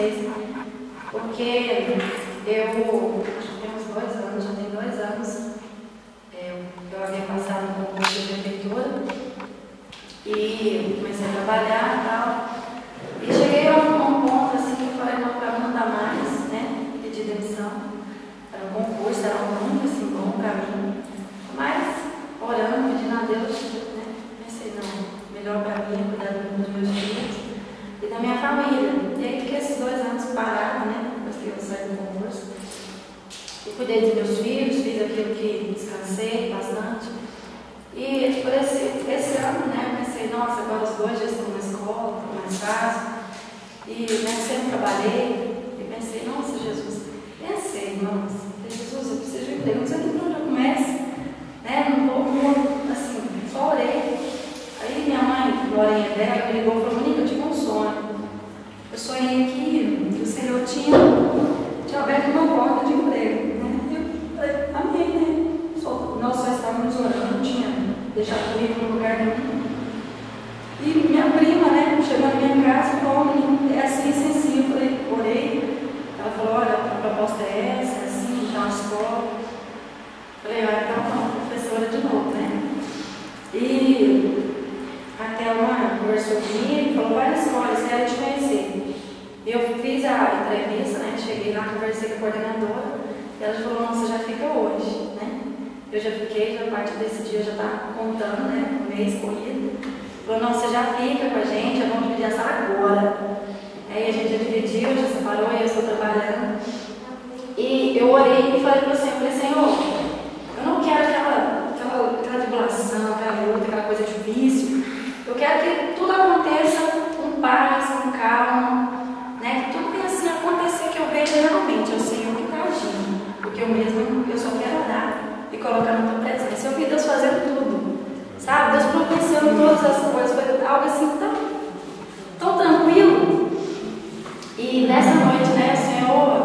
vocês, porque eu tenho uns 2 anos, já tem 2 anos, eu havia passado no concurso de prefeitura e comecei a trabalhar e tal. E cheguei a um ponto assim que eu falei, não, para não dar mais, né? Pedi demissão. Era um concurso, era muito assim, bom caminho. Mas, orando, pedindo a Deus, né? Pensei, não, melhor para mim é cuidar dos meus filhos e da minha família. E aí fiquei esses 2 anos parada, né? Depois que eu saí do concurso. E cuidei dos meus filhos, fiz aquilo que descansei bastante. E por esse ano, né, eu pensei, nossa, agora os 2 já estão na escola, estão mais fácil. E né, sempre trabalhei. E pensei, nossa, Jesus, pensei, nossa, Jesus, eu preciso de emprego, não sei nem por onde eu começo. Né, não vou, assim, só orei. Aí minha mãe, Glorinha dela, me ligou e falou, Mônica, eu tive um sonho. Eu sonhei que o Senhor tinha aberto uma porta de emprego. Né? Eu falei, amém, né? Nós só estávamos orando, não tinha deixado comigo no lugar nenhum. E minha prima, né, chegou na minha casa e falou, é assim, assim. Eu falei, orei. Ela falou, olha, a proposta é essa, é assim, tá na escola. Eu falei, olha, então não, professora de novo, né? E a Thelma conversou comigo e falou, vai na escola, eles querem te conhecer. Eu fiz a entrevista, né, cheguei lá, conversei com a coordenadora, e ela falou, não, você já fica hoje, né? Eu já fiquei, já a partir desse dia eu já estava contando, né, o mês corrido. Falou, não, você já fica com a gente, eu vou dividir a sala agora. Aí a gente já dividiu, já separou, e eu estou trabalhando. E eu orei e falei para o Senhor, Senhor, eu não quero aquela tribulação, aquela luta, aquela coisa difícil. Eu quero que tudo aconteça com paz, com calma, né? Que tudo venha assim acontecer, que eu veja realmente é o Senhor que está agindo. Porque eu só quero orar e colocar na tua presença. Eu vi Deus fazendo tudo, sabe? Deus providenciando todas as coisas, foi algo assim tão tranquilo. E nessa noite, né, o Senhor